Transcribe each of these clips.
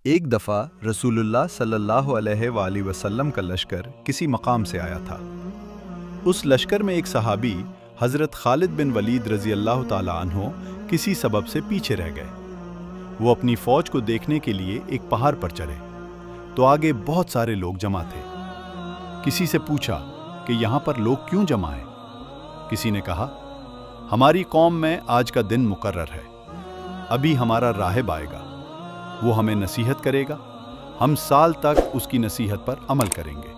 ایک دفعہ رسول اللہ صلی اللہ علیہ وآلہ وسلم کا لشکر کسی مقام سے آیا تھا۔ اس لشکر میں ایک صحابی حضرت خالد بن ولید رضی اللہ تعالیٰ عنہ کسی سبب سے پیچھے رہ گئے۔ وہ اپنی فوج کو دیکھنے کے لیے ایک پہاڑ پر چڑھے تو آگے بہت سارے لوگ جمع تھے۔ کسی سے پوچھا کہ یہاں پر لوگ کیوں جمع ہیں؟ کسی نے کہا، ہماری قوم میں آج کا دن مقرر ہے، ابھی ہمارا راہب آئے گا، وہ ہمیں نصیحت کرے گا، ہم سال تک اس کی نصیحت پر عمل کریں گے۔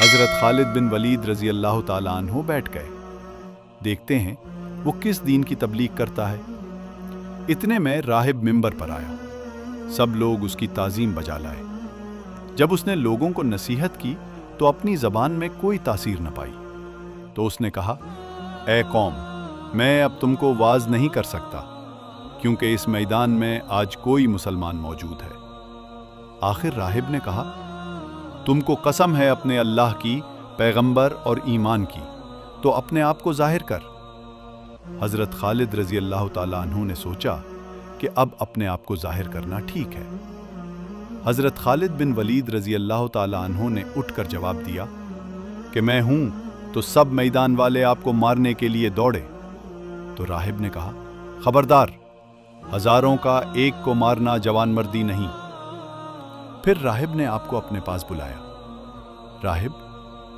حضرت خالد بن ولید رضی اللہ تعالیٰ عنہ بیٹھ گئے، دیکھتے ہیں وہ کس دین کی تبلیغ کرتا ہے۔ اتنے میں راہب منبر پر آیا، سب لوگ اس کی تعظیم بجا لائے۔ جب اس نے لوگوں کو نصیحت کی تو اپنی زبان میں کوئی تاثیر نہ پائی، تو اس نے کہا، اے قوم، میں اب تم کو واعظ نہیں کر سکتا، کیونکہ اس میدان میں آج کوئی مسلمان موجود ہے۔ آخر راہب نے کہا، تم کو قسم ہے اپنے اللہ کی، پیغمبر اور ایمان کی، تو اپنے آپ کو ظاہر کر۔ حضرت خالد رضی اللہ تعالیٰ عنہ نے سوچا کہ اب اپنے آپ کو ظاہر کرنا ٹھیک ہے۔ حضرت خالد بن ولید رضی اللہ تعالیٰ عنہ نے اٹھ کر جواب دیا کہ میں ہوں تو سب میدان والے آپ کو مارنے کے لیے دوڑے۔ تو راہب نے کہا، خبردار، ہزاروں کا ایک کو مارنا جوان مردی نہیں۔ پھر راہب نے آپ کو اپنے پاس بلایا۔ راہب،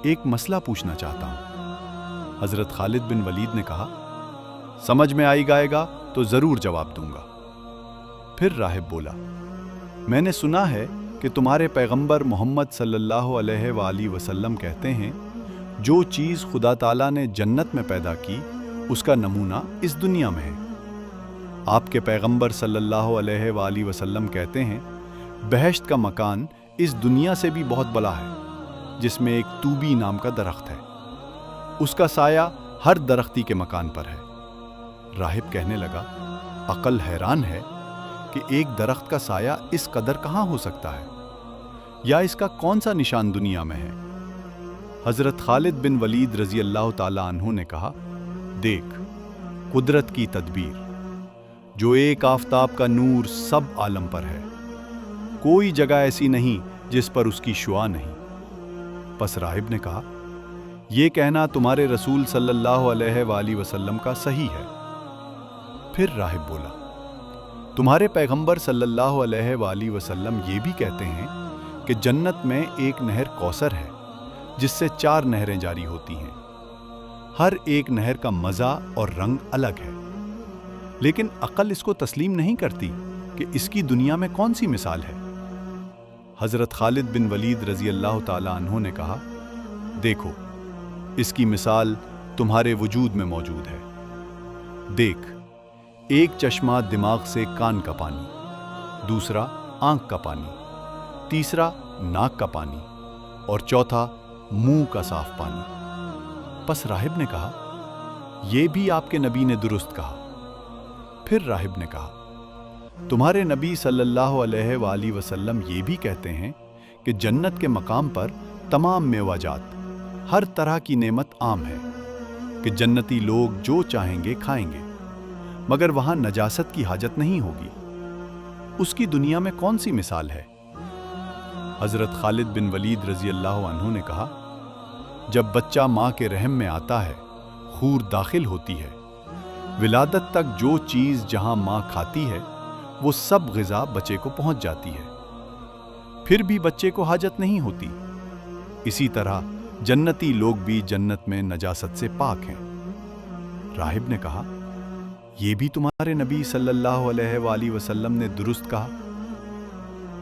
ایک مسئلہ پوچھنا چاہتا ہوں۔ حضرت خالد بن ولید نے کہا، سمجھ میں آئی گائے گا تو ضرور جواب دوں گا۔ پھر راہب بولا، میں نے سنا ہے کہ تمہارے پیغمبر محمد صلی اللہ علیہ وآلہ وسلم کہتے ہیں، جو چیز خدا تعالیٰ نے جنت میں پیدا کی اس کا نمونہ اس دنیا میں ہے۔ آپ کے پیغمبر صلی اللہ علیہ وآلہ وسلم کہتے ہیں، بہشت کا مکان اس دنیا سے بھی بہت بڑا ہے، جس میں ایک طوبی نام کا درخت ہے، اس کا سایہ ہر درختی کے مکان پر ہے۔ راہب کہنے لگا، عقل حیران ہے کہ ایک درخت کا سایہ اس قدر کہاں ہو سکتا ہے، یا اس کا کون سا نشان دنیا میں ہے؟ حضرت خالد بن ولید رضی اللہ تعالیٰ عنہ نے کہا، دیکھ، قدرت کی تدبیر، جو ایک آفتاب کا نور سب عالم پر ہے، کوئی جگہ ایسی نہیں جس پر اس کی شعاع نہیں۔ پس راہب نے کہا، یہ کہنا تمہارے رسول صلی اللہ علیہ وآلہ وسلم کا صحیح ہے۔ پھر راہب بولا، تمہارے پیغمبر صلی اللہ علیہ وآلہ وسلم یہ بھی کہتے ہیں کہ جنت میں ایک نہر کوثر ہے، جس سے 4 نہریں جاری ہوتی ہیں، ہر ایک نہر کا مزہ اور رنگ الگ ہے، لیکن عقل اس کو تسلیم نہیں کرتی کہ اس کی دنیا میں کون سی مثال ہے۔ حضرت خالد بن ولید رضی اللہ تعالیٰ عنہ نے کہا، دیکھو، اس کی مثال تمہارے وجود میں موجود ہے۔ دیکھ، ایک چشمہ دماغ سے کان کا پانی، دوسرا آنکھ کا پانی، تیسرا ناک کا پانی، اور چوتھا منہ کا صاف پانی۔ پس راہب نے کہا، یہ بھی آپ کے نبی نے درست کہا۔ پھر راہب نے کہا، تمہارے نبی صلی اللہ علیہ وآلہ وسلم یہ بھی کہتے ہیں کہ جنت کے مقام پر تمام میوہ جات، ہر طرح کی نعمت عام ہے، کہ جنتی لوگ جو چاہیں گے کھائیں گے، مگر وہاں نجاست کی حاجت نہیں ہوگی۔ اس کی دنیا میں کون سی مثال ہے؟ حضرت خالد بن ولید رضی اللہ عنہ نے کہا، جب بچہ ماں کے رحم میں آتا ہے، خور داخل ہوتی ہے، ولادت تک جو چیز جہاں ماں کھاتی ہے وہ سب غذا بچے کو پہنچ جاتی ہے، پھر بھی بچے کو حاجت نہیں ہوتی۔ اسی طرح جنتی لوگ بھی جنت میں نجاست سے پاک ہیں۔ راہب نے کہا، یہ بھی تمہارے نبی صلی اللہ علیہ وآلہ وسلم نے درست کہا۔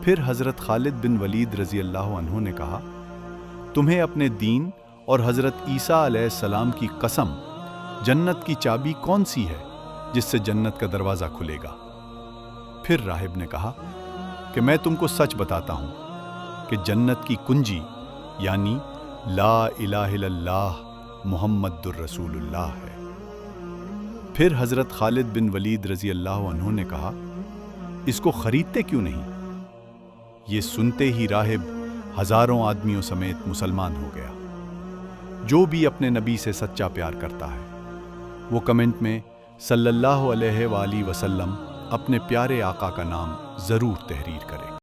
پھر حضرت خالد بن ولید رضی اللہ عنہ نے کہا، تمہیں اپنے دین اور حضرت عیسیٰ علیہ السلام کی قسم، جنت کی چابی کون سی ہے جس سے جنت کا دروازہ کھلے گا؟ پھر راہب نے کہا کہ میں تم کو سچ بتاتا ہوں کہ جنت کی کنجی یعنی لا الہ الا اللہ محمد الرسول اللہ ہے۔ پھر حضرت خالد بن ولید رضی اللہ عنہ نے کہا، اس کو خریدتے کیوں نہیں؟ یہ سنتے ہی راہب ہزاروں آدمیوں سمیت مسلمان ہو گیا۔ جو بھی اپنے نبی سے سچا پیار کرتا ہے، وہ کمنٹ میں صلی اللہ علیہ وآلہ وسلم اپنے پیارے آقا کا نام ضرور تحریر کرے۔